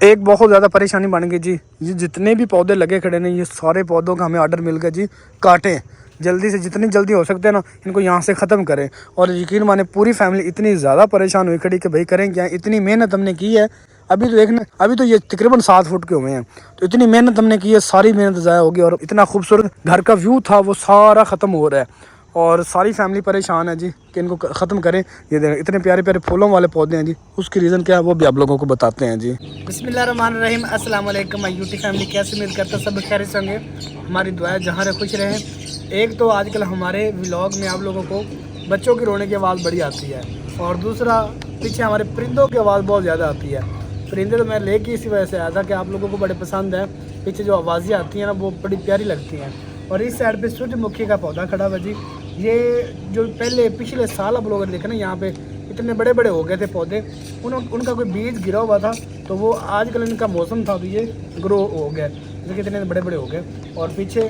एक बहुत ज़्यादा परेशानी बन गई जी। ये जितने भी पौधे लगे खड़े हैं ये सारे पौधों का हमें ऑर्डर मिल गया जी, काटें जल्दी से, जितनी जल्दी हो सकते हैं ना इनको यहाँ से ख़त्म करें। और यकीन माने पूरी फैमिली इतनी ज़्यादा परेशान हुई खड़ी कि भाई करें क्या, इतनी मेहनत हमने की है। अभी तो देखना, अभी तो ये तकरीबन 7 फुट के हुए हैं, तो इतनी मेहनत हमने की है, सारी मेहनत ज़ाया होगी। और इतना खूबसूरत घर का व्यू था वो सारा ख़त्म हो रहा है और सारी फैमिली परेशान है जी कि इनको ख़त्म करें। ये देखें इतने प्यारे प्यारे फूलों वाले पौधे हैं जी, उसकी रीज़न क्या है वो भी आप लोगों को बताते हैं जी। बिस्मिल्लाहिर्रहमानिर्रहीम, अस्सलाम वालेकुम माय यूट्यूब फैमिली, कैसे उम्मीद करता सब खैर से होंगे। हमारी दुआ जहाँ रहे खुश रहें। एक तो आजकल हमारे व्लॉग में आप लोगों को बच्चों की रोने की आवाज़ बड़ी आती है और दूसरा पीछे हमारे परिंदों की आवाज़ बहुत ज़्यादा आती है। परिंदे तो मैं लेके इसी वजह से आया था कि आप लोगों को बड़े पसंद है, पीछे जो आवाज़ें आती हैं ना वो बड़ी प्यारी लगती हैं। और इस साइड पे सूरजमुखी का पौधा खड़ा हुआ जी, ये जो पहले पिछले साल आप लोगों ने देखा ना यहाँ पे इतने बड़े बड़े हो गए थे पौधे, उनका कोई बीज गिरा हुआ था, तो वो आजकल इनका मौसम था तो ये ग्रो हो गया, जो कितने बड़े बड़े हो गए। और पीछे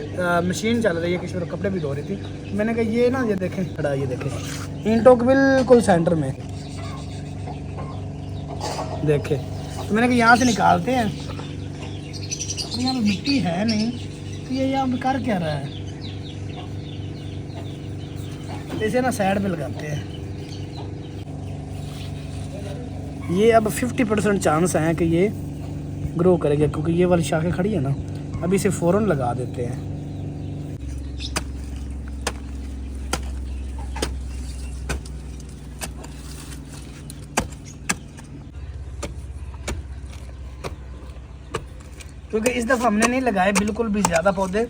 मशीन चल रही है, किसी कपड़े भी धो रही थी। मैंने कहा ये ना, ये देखें खड़ा, ये देखें ईंटों के बिल्कुल सेंटर में देखे, तो मैंने कहा यहाँ से निकालते हैं। यहाँ पे मिट्टी है नहीं तो ये यहाँ पे कर क्या रहा है, इसे ना साइड पे लगाते हैं। ये अब 50% चांस है कि ये ग्रो करेगा, क्योंकि ये वाली शाखें खड़ी है ना, अभी इसे फ़ौरन लगा देते हैं। क्योंकि इस दफ़ा हमने नहीं लगाए बिल्कुल भी ज़्यादा पौधे,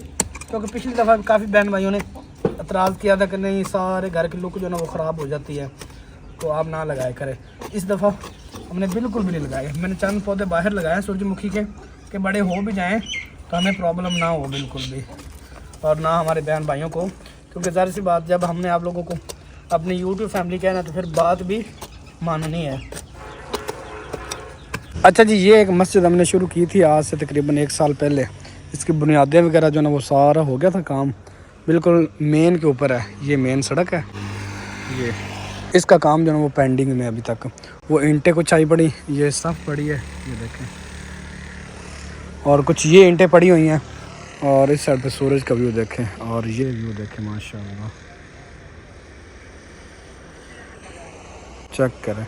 क्योंकि पिछली दफ़ा काफ़ी बहन भाइयों ने एतराज़ किया था कि नहीं सारे घर की लुक जो ना वो ख़राब हो जाती है, तो आप ना लगाए करें। इस दफ़ा हमने बिल्कुल भी नहीं लगाए। मैंने चंद पौधे बाहर लगाए सूरजमुखी के बड़े हो भी जाएं तो हमें प्रॉब्लम ना हो बिल्कुल भी, और ना हमारे बहन भाइयों को, क्योंकि ज़ाहिर सी बात जब हमने आप लोगों को अपनी यूट्यूब फैमिली कहना तो फिर बात भी माननी है। अच्छा जी, ये एक मस्जिद हमने शुरू की थी आज से तकरीबन 1 साल पहले। इसकी बुनियादें वगैरह जो ना वो सारा हो गया था काम, बिल्कुल मेन के ऊपर है, ये मेन सड़क है। ये इसका काम जो ना वो पेंडिंग में अभी तक। वो ईंटें कुछ आई पड़ी, ये सब पड़ी है, ये देखें, और कुछ ये ईंटें पड़ी हुई हैं। और इस साइड पे सूरज का व्यू देखें, और ये व्यू देखें माशाल्लाह, चेक करें।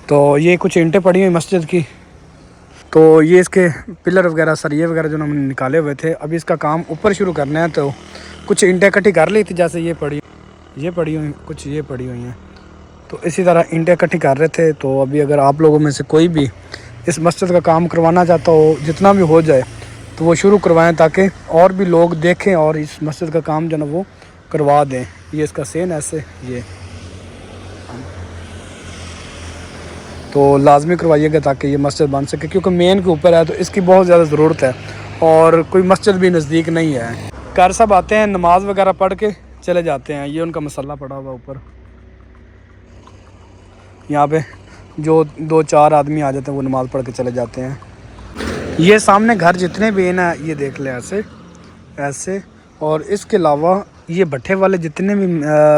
तो ये कुछ ईंटें पड़ी हुई मस्जिद की, तो ये इसके पिलर वगैरह सरिये वगैरह जो हमने निकाले हुए थे, अभी इसका काम ऊपर शुरू करना है। तो कुछ ईंटें इकट्ठी कर ली थी, जैसे ये पड़ी हुई, कुछ ये पड़ी हुई हैं, तो इसी तरह ईंटें इकट्ठी कर रहे थे। तो अभी अगर आप लोगों में से कोई भी इस मस्जिद का काम करवाना चाहता हो, जितना भी हो जाए तो वो शुरू करवाएं, ताकि और भी लोग देखें और इस मस्जिद का काम जो ना वो करवा दें। ये इसका सेन ऐसे, ये तो लाजमी करवाइएगा ताकि ये मस्जिद बन सके, क्योंकि मेन के ऊपर है तो इसकी बहुत ज़्यादा ज़रूरत है और कोई मस्जिद भी नज़दीक नहीं है। घर सब आते हैं, नमाज वगैरह पढ़ के चले जाते हैं। ये उनका मसल्ला पड़ा हुआ ऊपर, यहाँ पे जो 2-4 आदमी आ जाते हैं वो नमाज़ पढ़ के चले जाते हैं। ये सामने घर जितने भी हैं ना, ये देख ले ऐसे ऐसे, और इसके अलावा ये भट्ठे वाले जितने भी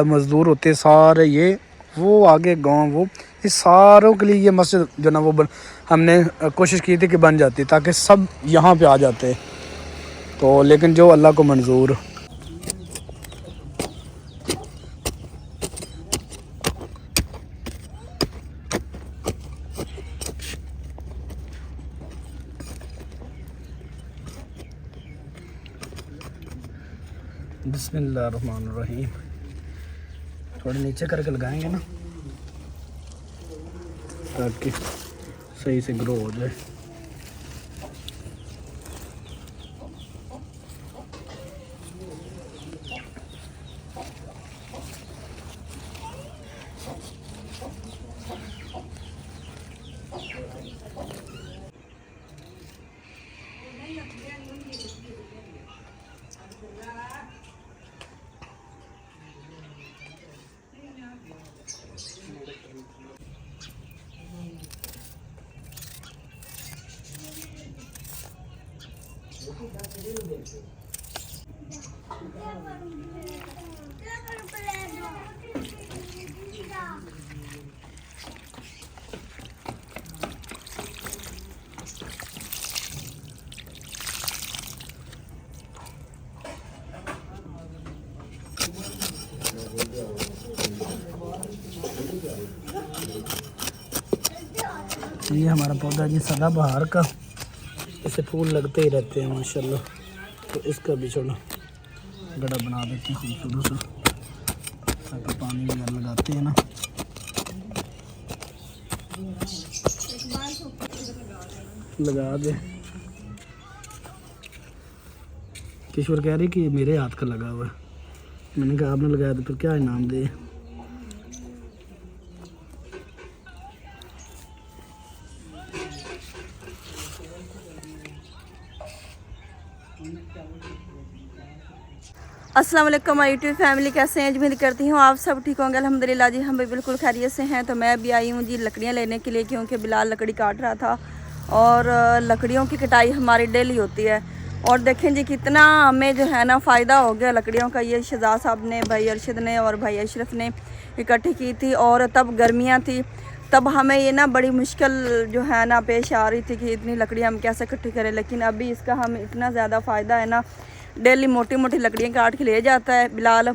मज़दूर होते हैं सारे, ये वो आगे गांव, वो इस सारों के लिए ये मस्जिद जो ना वो हमने कोशिश की थी कि बन जाती, ताकि सब यहाँ पे आ जाते। तो लेकिन जो अल्लाह को मंजूर। बिस्मिल्लाहिर्रहमानिर्रहीम, थोड़े नीचे करके लगाएंगे ना ताकि सही से ग्रो हो जाए। ये हमारा पौधा जी सदाबहार का, इसे फूल लगते ही रहते हैं माशाल्लाह। तो इसका भी छोड़ा गड़ा बना देते हैं खूबसूरत सा, ताकि पानी वगैरह लगाते हैं ना। लगा दे। किशोर कह रही कि मेरे हाथ का लगा हुआ है। मैंने कहा आपने लगाया तो फिर क्या इनाम दे। अस्सलाम वालेकुम माय यूट्यूब फैमिली, कैसे हैं? उम्मीद करती हूँ आप सब ठीक होंगे। अल्हम्दुलिल्लाह जी, हम भी बिल्कुल खैरियत से हैं। तो मैं भी आई हूँ जी लकड़ियाँ लेने के लिए, क्योंकि बिलाल लकड़ी काट रहा था और लकड़ियों की कटाई हमारी डेली होती है। और देखें जी कितना हमें जो है ना फ़ायदा हो गया लकड़ियों का। ये शहजाद साहब ने, भाई अरशद ने और भाई अशरफ ने इकट्ठी की थी, और तब गर्मियाँ थी, तब हमें ये ना बड़ी मुश्किल जो है ना पेश आ रही थी कि इतनी लकड़ियाँ हम कैसे इकट्ठी करें। लेकिन अभी इसका हमें इतना ज़्यादा फ़ायदा है ना, डेली मोटी मोटी लकड़ियाँ काट के ले जाता है बिलाल,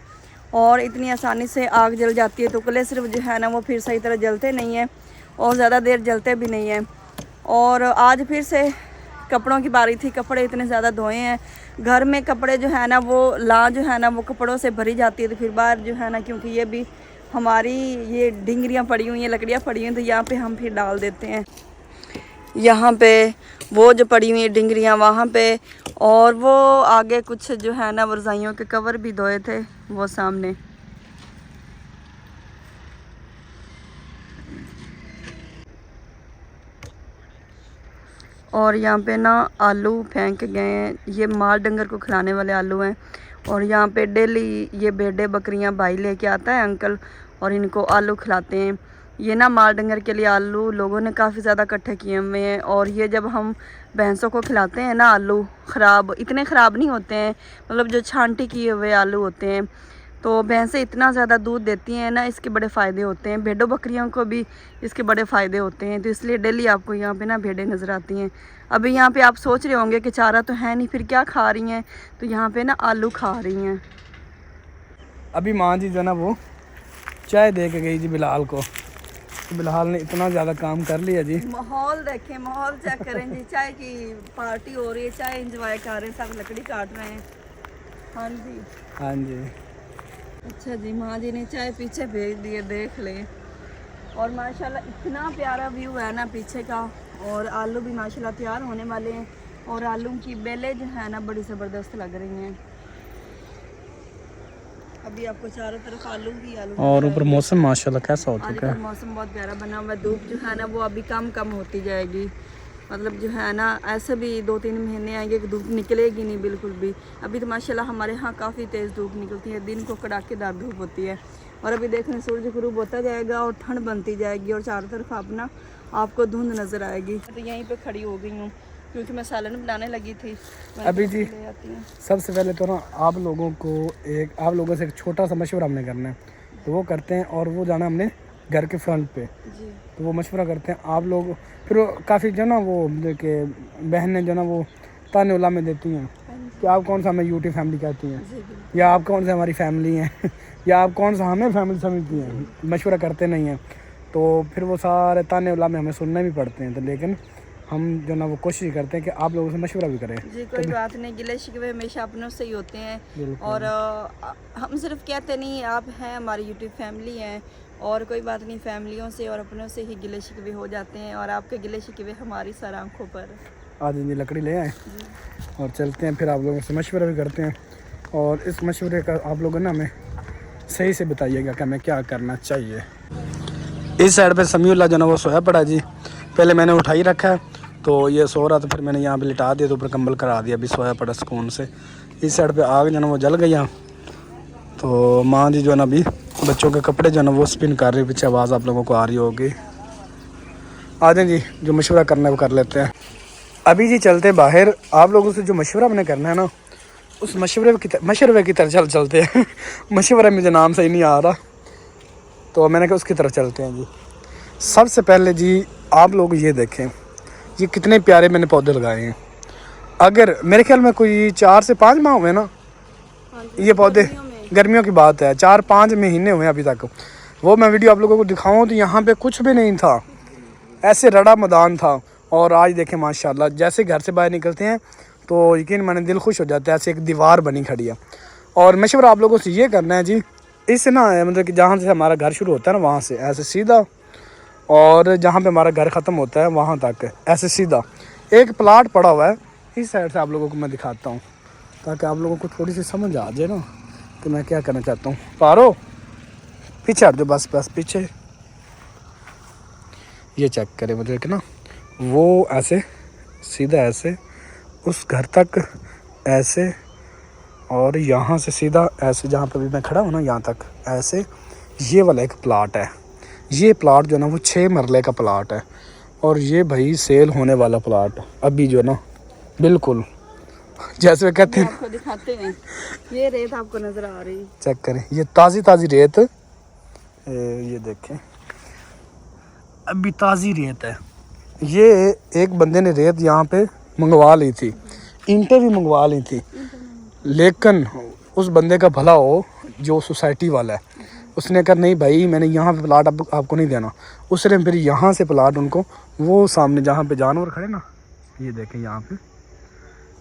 और इतनी आसानी से आग जल जाती है। टुकड़े सिर्फ जो है ना वो फिर सही तरह जलते नहीं हैं और ज़्यादा देर जलते भी नहीं हैं। और आज फिर से कपड़ों की बारी थी। कपड़े इतने ज़्यादा धोए हैं, घर में कपड़े जो है ना वो जो है ना वो कपड़ों से भरी जाती है। तो फिर बाहर जो है ना, क्योंकि ये भी हमारी ये डिंगरियाँ पड़ी हुई हैं, लकड़ियाँ पड़ी हुई हैं, तो यहाँ पे हम फिर डाल देते हैं। यहाँ पे वो जो पड़ी हुई है डिंगरियाँ वहाँ पे, और वो आगे कुछ जो है ना रज़ाइयों के कवर भी धोए थे वो सामने। और यहाँ पे ना आलू फेंक गए हैं, ये माल डंगर को खिलाने वाले आलू हैं। और यहाँ पे डेली ये भेड़ें बकरियाँ भाई लेके आता है अंकल, और इनको आलू खिलाते हैं। ये ना माल डंगर के लिए आलू लोगों ने काफ़ी ज़्यादा इकट्ठे किए हुए हैं। और ये जब हम भैंसों को खिलाते हैं ना आलू, इतने ख़राब नहीं होते हैं, मतलब जो छांटी किए हुए आलू होते हैं। तो भैंसें इतना ज़्यादा दूध देती हैं ना, इसके बड़े फ़ायदे होते हैं। भेड़ों बकरियों को भी इसके बड़े फ़ायदे होते हैं। तो इसलिए डेली आपको यहाँ पे ना भेड़ें नज़र आती हैं। अभी यहाँ पे आप सोच रहे होंगे कि चारा तो है नहीं, फिर क्या खा रही हैं? तो यहाँ पे ना आलू खा रही हैं। अभी माँ जी जो ना वो चाय दे के गई जी बिलाल को। तो बिलाल ने इतना ज़्यादा काम कर लिया जी। माहौल देखें, माहौल चेक करें जी। चाय की पार्टी हो रही है, चाय इंजॉय कर रहे हैं, सब लकड़ी काट रहे हैं। हाँ जी, हाँ जी। अच्छा जी, माँ जी ने चाय पीछे भेज दिए, देख लें। और माशाल्लाह इतना प्यारा व्यू है ना पीछे का। और आलू भी माशाल्लाह तैयार होने वाले हैं, और आलू की बेलें जो है ना बड़ी ज़बरदस्त लग रही हैं। अभी आपको चारों तरफ आलू ही आलू। और ऊपर मौसम माशाल्लाह कैसा हो आज चुका है। मौसम बहुत प्यारा बना हुआ है। धूप जो है ना वो अभी कम होती जाएगी। मतलब जो है ना ऐसे भी 2-3 महीने आएंगे कि धूप निकलेगी नहीं बिल्कुल भी। अभी तो माशाल्लाह हमारे यहाँ काफ़ी तेज़ धूप निकलती है, दिन को कड़ाकेदार धूप होती है। और अभी देखें सूरज गुरूब होता जाएगा और ठंड बनती जाएगी, और चारों तरफ अपना आपको धुंध नज़र आएगी। तो यहीं पे खड़ी हो गई हूँ क्योंकि मैं सालन बनाने लगी थी। अभी जी सबसे पहले तो ना आप लोगों से एक छोटा सा मशवरा हमने करना है, तो वो करते हैं। और वो जाना हमने घर के फ्रंट पे जी। तो वो मशवरा करते हैं आप लोग। फिर काफ़ी जो ना वो के बहनें जो ना वो ताने उला में देती हैं कि आप कौन सा हमें यूट्यूब फैमिली कहती हैं, या आप कौन सा हमारी फैमिली हैं या आप कौन सा हमें फैमिली समझती हैं। मशवरा करते नहीं हैं, तो फिर वो सारे ताने उला में हमें सुनने भी पड़ते हैं। तो लेकिन हम जो ना वो कोशिश करते हैं कि आप लोगों से मशवरा भी करें जी। कोई बात नहीं, गिले शिकवे हमेशा अपनों से ही होते हैं। और हम सिर्फ कहते नहीं, आप हैं हमारी यूट्यूब फैमिली हैं, और कोई बात नहीं, फैमिलियों से और अपनों से ही गिले शिकवे हो जाते हैं। और आपके गिले शिकवे हमारी सर आँखों पर। आज जी लकड़ी ले आए और चलते हैं, फिर आप लोगों से मशवरा भी करते हैं। और इस मशवरे का आप लोगों ने हमें सही से बताइएगा कि हमें क्या करना चाहिए। इस साइड पे समीउल्लाह जो ना वो सोया पड़ा जी। पहले मैंने उठाई रखा है, तो ये सो रहा था, फिर मैंने यहाँ पे लिटा दिया, तो ऊपर कंबल करा दिया, अभी सोया पड़ा सुकून से। इस साइड पे आग जो ना वो जल गई यहाँ। तो माँ जी जो है ना अभी बच्चों के कपड़े जो है ना वो स्पिन कर रही है, पीछे आवाज़ आप लोगों को आ रही होगी। आ जाए जी, जो मशवरा करना है वो कर लेते हैं। अभी जी चलते बाहर, आप लोगों से जो मशवरा हमने करना है ना, उस मशवरे की तरफ चलते हैं मशवरा मुझे नाम सही नहीं आ रहा, तो मैंने कहा उसकी तरफ चलते हैं जी। सबसे पहले जी आप लोग ये देखें, ये कितने प्यारे मैंने पौधे लगाए हैं। अगर मेरे ख्याल में कोई 4 से 5 माह हुए ना ये पौधे, गर्मियों की बात है, 4-5 महीने हुए अभी तक। वो मैं वीडियो आप लोगों को दिखाऊं तो यहाँ पे कुछ भी नहीं था, ऐसे रड़ा मैदान था। और आज देखें माशाल्लाह, जैसे घर से बाहर निकलते हैं तो यकीन माने दिल खुश हो जाता है, ऐसे एक दीवार बनी खड़ी है। और मशवरा आप लोगों से ये करना है जी, इससे ना मतलब कि जहाँ से हमारा घर शुरू होता है ना वहाँ से ऐसे सीधा, और जहाँ पे हमारा घर ख़त्म होता है वहाँ तक ऐसे सीधा एक प्लाट पड़ा हुआ है। इस साइड से आप लोगों को मैं दिखाता हूँ ताकि आप लोगों को थोड़ी सी समझ आ जाए ना कि मैं क्या करना चाहता हूँ। पारो पीछे हट जाओ, बस बस पीछे। ये चेक करें मतलब कि ना वो ऐसे सीधा ऐसे उस घर तक ऐसे, और यहाँ से सीधा ऐसे जहाँ पर भी मैं खड़ा हूँ ना यहाँ तक ऐसे। ये वाला एक प्लाट है। ये प्लाट जो है ना वो 6 मरले का प्लाट है, और ये भाई सेल होने वाला प्लाट अभी जो है ना बिल्कुल जैसे कहते हैं। आपको दिखाते हैं, ये रेत आपको नजर आ रही है, चेक करें ये ताज़ी ताज़ी रेत, ये देखें अभी ताज़ी रेत है। ये एक बंदे ने रेत यहाँ पे मंगवा ली थी, ईंटें भी मंगवा ली थी, लेकिन उस बंदे का भला हो जो सोसाइटी वाला है, उसने कहा नहीं भाई मैंने यहाँ पे प्लाट आपको नहीं देना। उसने फिर यहाँ से प्लाट उनको वो सामने जहाँ पे जानवर खड़े ना, ये देखें यहाँ पे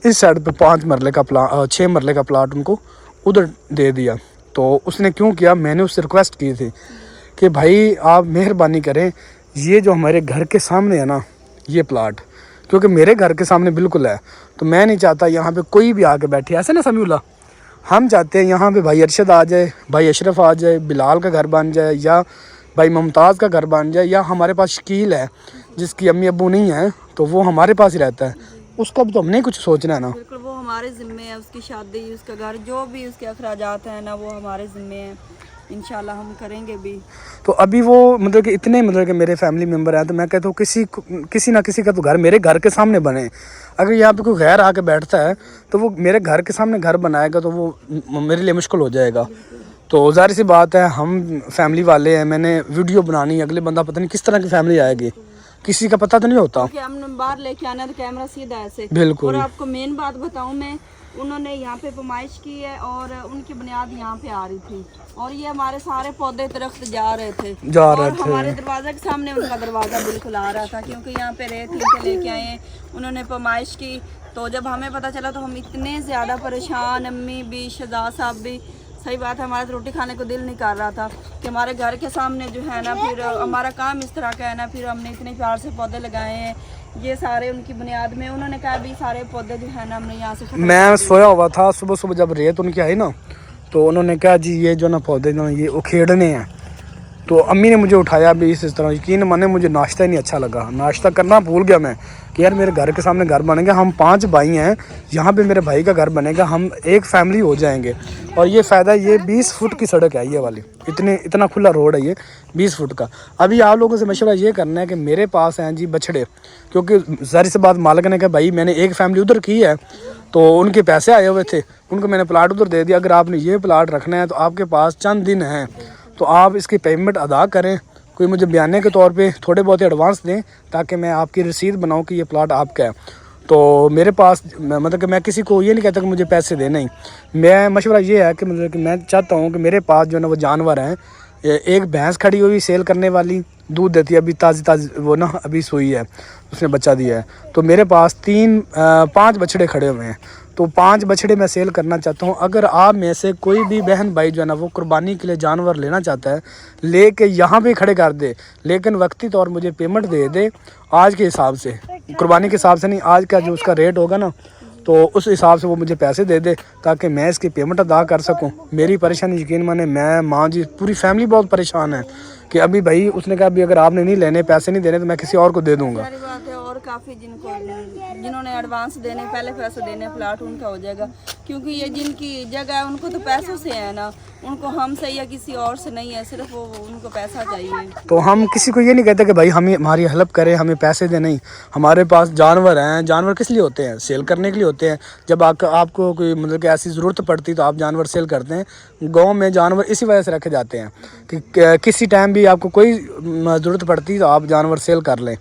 इस साइड पे 5 मरले का प्लाट 6 मरले का प्लाट उनको उधर दे दिया। तो उसने क्यों किया, मैंने उससे रिक्वेस्ट की थी कि भाई आप मेहरबानी करें, ये जो हमारे घर के सामने है ना ये प्लाट, क्योंकि मेरे घर के सामने बिल्कुल है, तो मैं नहीं चाहता यहाँ पे कोई भी आके बैठे ऐसे ना समीउल्लाह। हम चाहते हैं यहाँ पे भाई अरशद आ जाए, भाई अशरफ आ जाए, बिलाल का घर बन जाए, या भाई मुमताज़ का घर बन जाए, या हमारे पास शकील है जिसकी अम्मी अब्बू नहीं है तो वो हमारे पास ही रहता है, उसका भी तो हमने कुछ सोचना है ना। बिल्कुल वो हमारे ज़िम्मे है, उसकी शादी उसका घर जो भी उसके अखराजात हैं ना वो हमारे ज़िम्मे हैं, इंशाल्लाह हम करेंगे भी। तो अभी वो मतलब कि इतने मतलब कि मेरे फैमिली मेम्बर हैं, तो मैं कहता हूँ किसी ना किसी का तो घर मेरे घर के सामने बने। अगर यहाँ पे कोई गैर आके बैठता है तो वो मेरे घर के सामने घर बनाएगा तो वो मेरे लिए मुश्किल हो जाएगा। तो ज़ाहिर सी बात है हम फैमिली वाले हैं, मैंने वीडियो बनानी, अगले बंदा पता नहीं किस तरह की फैमिली आएगी, किसी का पता तो नहीं होता। कि हमने बाहर लेके आना तो कैमरा सीधा ऐसे। बिल्कुल। और आपको मेन बात बताऊं मैं, उन्होंने यहाँ पे पैमाइश की है और उनकी बुनियाद यहाँ पे आ रही थी, और ये हमारे सारे पौधे दरख्त जा रहे थे और हमारे दरवाजे के सामने उनका दरवाज़ा बिल्कुल आ रहा था, क्योंकि यहाँ पे रेत लेके आए उन्होंने पैमाइश की। तो जब हमें पता चला तो हम इतने ज़्यादा परेशान, अम्मी भी शहजाद साहब भी, सही बात है हमारा तो रोटी खाने को दिल नहीं कर रहा था कि हमारे घर के सामने जो है ना, फिर हमारा काम इस तरह का है ना, फिर हमने इतने प्यार से पौधे लगाए हैं, ये सारे उनकी बुनियाद में। उन्होंने कहा भी सारे पौधे जो है ना हमने यहाँ से, मैं सोया हुआ था सुबह सुबह जब रेत उनकी आई ना, तो उन्होंने कहा जी ये जो ना पौधे ना ये उखेड़ने हैं। तो अम्मी ने मुझे उठाया भी इस तरह, यकीन माने मुझे नाश्ता ही नहीं अच्छा लगा, नाश्ता करना भूल गया मैं कि यार मेरे घर के सामने घर बनेंगे, हम 5 भाई हैं, यहाँ पे मेरे भाई का घर बनेगा, हम एक फैमिली हो जाएंगे। और ये फ़ायदा, ये 20 फुट की सड़क है ये वाली, इतना खुला रोड है ये 20 फुट का। अभी आप लोगों से मशवरा ये करना है कि मेरे पास हैं जी बछड़े, क्योंकि ज़ाहिर सी बात मालिक ने कहा भाई मैंने एक फैमिली उधर की है तो उनके पैसे आए हुए थे, उनको मैंने प्लाट उधर दे दिया, अगर आपने ये प्लाट रखना है तो आपके पास चंद दिन हैं, तो आप इसकी पेमेंट अदा करें, कोई मुझे बयाने के तौर पे थोड़े बहुत एडवांस दें ताकि मैं आपकी रसीद बनाऊं कि ये प्लाट आपका है। तो मेरे पास मतलब कि मैं किसी को ये नहीं कहता कि मुझे पैसे दे, नहीं, मैं मशवरा ये है कि मतलब कि मैं चाहता हूँ कि मेरे पास जो है ना वो जानवर हैं, एक भैंस खड़ी हुई सेल करने वाली, दूध देती है, अभी ताज़ी वो ना अभी सोई है, उसने बच्चा दिया है। तो मेरे पास 5 बछड़े खड़े हुए हैं, तो 5 बछड़े मैं सेल करना चाहता हूँ। अगर आप में से कोई भी बहन भाई जो है ना वो कुर्बानी के लिए जानवर लेना चाहता है, लेके यहाँ पे खड़े कर दे, लेकिन वक्ती तौर मुझे पेमेंट दे दे आज के हिसाब से, कुर्बानी के हिसाब से नहीं, आज का जो उसका रेट होगा ना तो उस हिसाब से वो मुझे पैसे दे दे ताकि मैं इसकी पेमेंट अदा कर सकूं। मेरी परेशानी यकीन माने, मैं माँ जी पूरी फैमिली बहुत परेशान है कि अभी भाई उसने कहा अभी अगर आपने नहीं लेने, पैसे नहीं देने तो मैं किसी और को दे दूंगा। सारी बात है, और काफ़ी जिन्होंने एडवांस देने, पहले पैसे देने, प्लाट उनका हो जाएगा, क्योंकि ये जिनकी जगह है उनको तो पैसों से है ना, उनको हमसे या किसी और से नहीं है, सिर्फ वो उनको पैसा चाहिए। तो हम किसी को ये नहीं कहते कि भाई हमें हमारी हेल्प करे, हमें पैसे दे, नहीं, हमारे पास जानवर हैं, जानवर किस लिए होते हैं, सेल करने के लिए होते हैं। जब आपको कोई मतलब कि ऐसी ज़रूरत पड़ती तो आप जानवर सेल करते हैं। गांव में जानवर इसी वजह से रखे जाते हैं कि किसी टाइम भी आपको कोई ज़रूरत पड़ती तो आप जानवर सेल कर लें।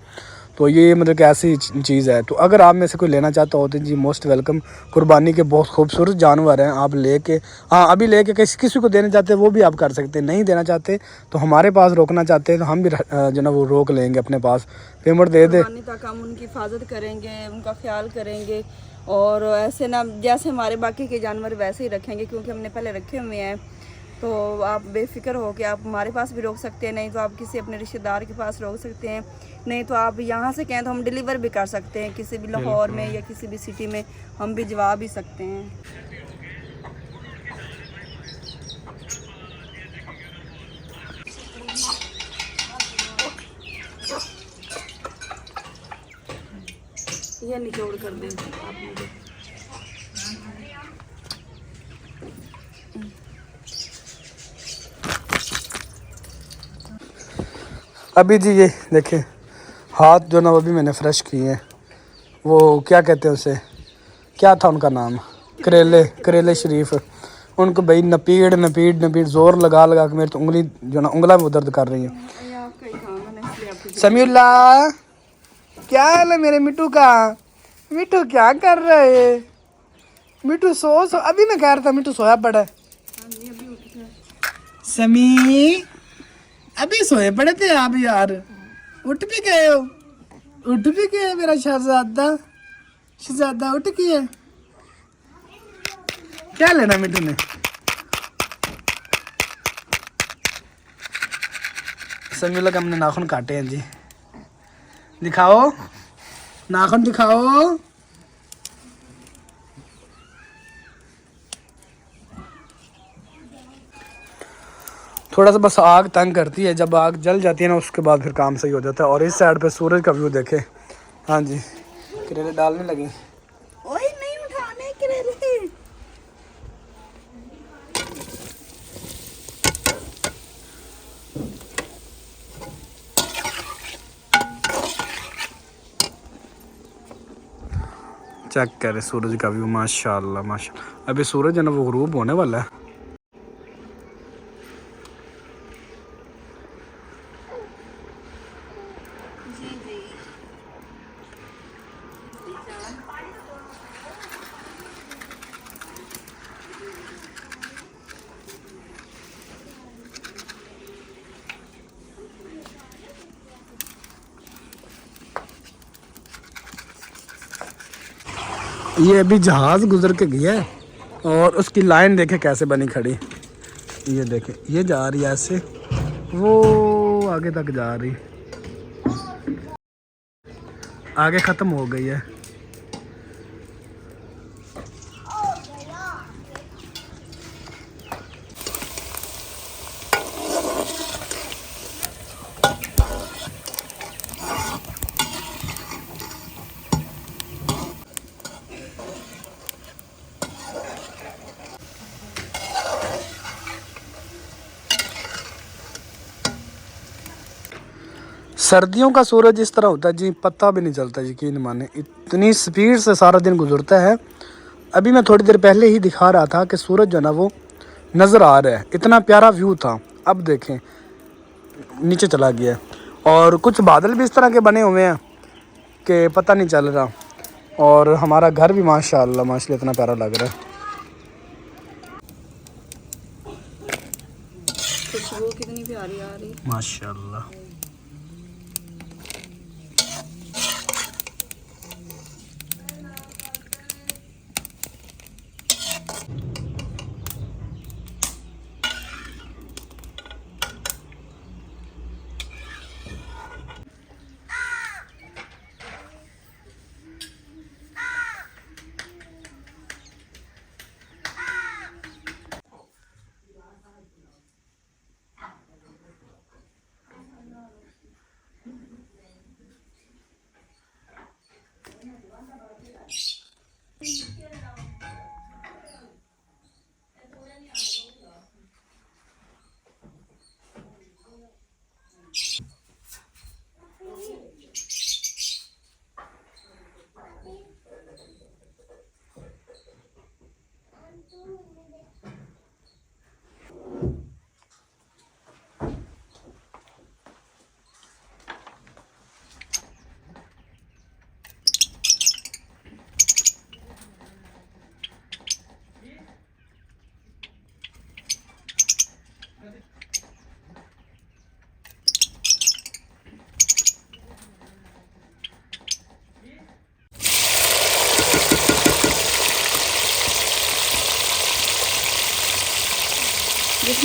तो ये मतलब कि ऐसी चीज़ है। तो अगर आप में से कोई लेना चाहता हो तो जी मोस्ट वेलकम। कुर्बानी के बहुत खूबसूरत जानवर हैं, आप लेके हाँ अभी लेके किसी को देना चाहते हैं वो भी आप कर सकते हैं। नहीं देना चाहते तो हमारे पास रोकना चाहते हैं तो हम भी जो ना वो रोक लेंगे अपने पास, पेमेंट दे दे तक हम उनकी हिफाजत करेंगे, उनका ख्याल करेंगे और ऐसे ना जैसे हमारे बाकी के जानवर वैसे ही रखेंगे, क्योंकि हमने पहले रखे हुए हैं। तो आप बेफिक्र हो कि आप हमारे पास भी रोक सकते हैं, नहीं तो आप किसी अपने रिश्तेदार के पास रोक सकते हैं, नहीं तो आप यहाँ से कहें तो हम डिलीवर भी कर सकते हैं किसी भी लाहौर में या किसी भी सिटी में, हम भिजवा भी सकते हैं। ये निचोड़ कर दें आप मुझे। अभी जी ये देखें हाथ जो ना वो भी मैंने फ्रेश किए हैं। वो क्या कहते हैं उसे, क्या था उनका नाम, करेले शरीफ। उनको भाई नपीड़ ज़ोर लगा के मेरी तो उंगली जो ना उंगला में दर्द कर रही है। समीउल्ला क्या हाल है मेरे मिट्टू का? मिट्टू क्या कर रहे है? मिट्टू सो अभी मैं कह रहा था मिट्टू सोया पड़ा है। समी अभी सोए पड़े थे आप यार, उठ भी गए हो? उठ भी गए मेरा शहजादा उठ गया। क्या लेना मिट्टू ने? समीउल्ला का हमने नाखून काटे हैं जी, दिखाओ नाखून दिखाओ। थोड़ा सा बस आग तंग करती है, जब आग जल जाती है ना उसके बाद फिर काम सही हो जाता है। और इस साइड पे सूरज का व्यू देखे। हाँ जी करेले डालने लगे। ओए नहीं उठाने करेले। चेक करे सूरज का व्यू, माशाल्लाह माशाल्लाह। अभी सूरज है ना वो गुरूब होने वाला है। ये अभी जहाज गुजर के गया है और उसकी लाइन देखे कैसे बनी खड़ी। ये देखे ये जा रही है ऐसे, वो आगे तक जा रही, आगे ख़त्म हो गई है। सर्दियों का सूरज इस तरह होता है जी, पता भी नहीं चलता, यकीन माने इतनी स्पीड से सारा दिन गुजरता है। अभी मैं थोड़ी देर पहले ही दिखा रहा था कि सूरज जो ना वो नज़र आ रहा है, इतना प्यारा व्यू था। अब देखें नीचे चला गया और कुछ बादल भी इस तरह के बने हुए हैं कि पता नहीं चल रहा। और हमारा घर भी माशाल्लाह माशाल्लाह इतना प्यारा लग रहा है। खुशबू कितनी प्यारी आ रही है माशाल्लाह।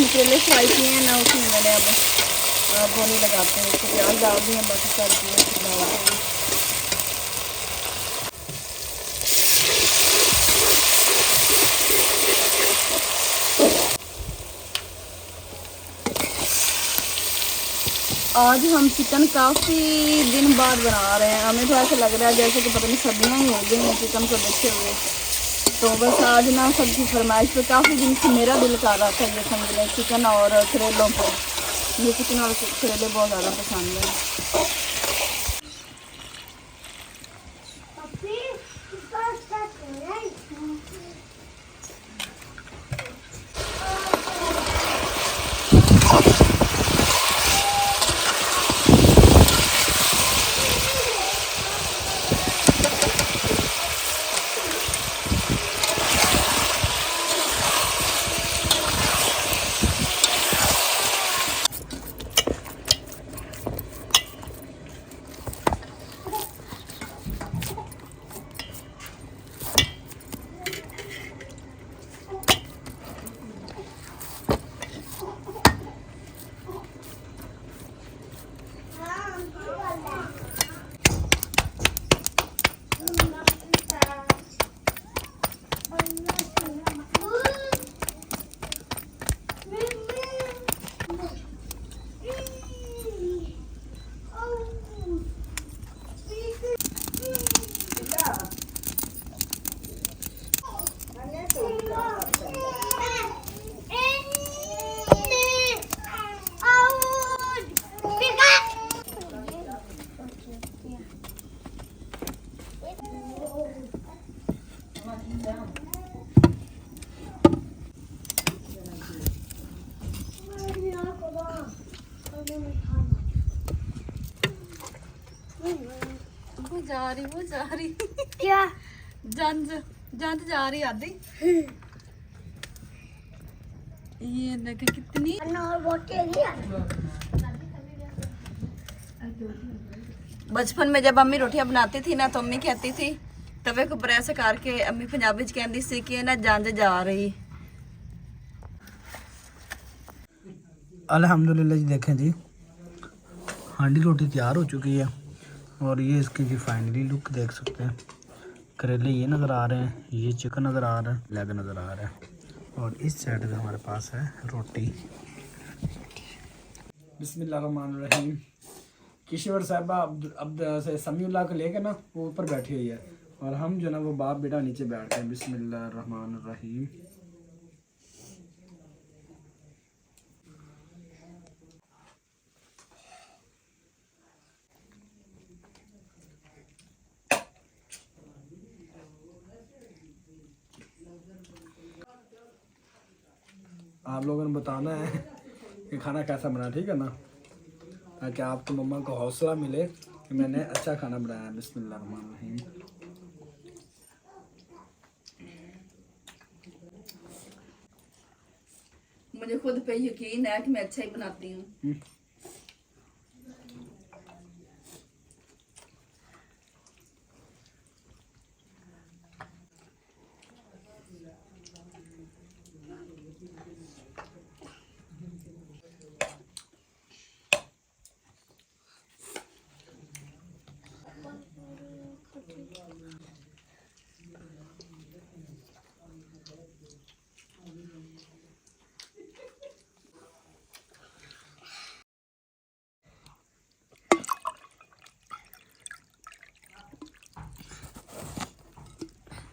करेले फ्राई किए हैं ना, उसमें मैंने अब बोनी लगाते हैं, उसको प्याज डाल दिए, बाकी सारी चीज़ें डाल देंगे। आज हम चिकन काफ़ी दिन बाद बना रहे हैं। हमें तो ऐसा लग रहा है जैसे कि पता नहीं सब्जियाँ ही हो गई हैं चिकन को देखे हुए। तो बस आज ना सबकी फरमाइश पे काफ़ी दिन से मेरा दिल कर रहा था ये समझ लें चिकन और करेलों पे। ये चिकन और करेले बहुत ज़्यादा पसंद है। वो जा रही क्या जंज जंज जा रही आधी। ये देखे कितनी बचपन में जब अम्मी रोटियां बनाती थी ना तो अम्मी कहती थी तवे को प्रेस करके, अम्मी पंजाबी च कहती सी कि ना जंज जा रही। अल्हम्दुलिल्लाह जी, देखें जी हांडी रोटी तैयार हो चुकी है और ये इसकी जी फाइनली लुक देख सकते हैं। करेले ये नज़र आ रहे हैं, ये चिकन नज़र आ रहा है, लेग नज़र आ रहा है और इस साइड में हमारे पास है रोटी। बिस्मिल्लाहिर्रहमानिर्रहीम। किशोर साहबा अब से समीउल्लाह को लेकर ना वो ऊपर बैठी हुई है और हम जो ना वो बाप बेटा नीचे बैठते हैं। बिस्मिल्लाहिर्रहमानिर्रहीम। आप लोगों ने बताना है कि खाना कैसा बना, ठीक है ना, ताकि आपको मम्मा को हौसला मिले कि मैंने अच्छा खाना बनाया। बिस्मिल्लाहिर्रहमानिर्रहीम। मुझे खुद पे यकीन है कि मैं अच्छा ही बनाती हूँ।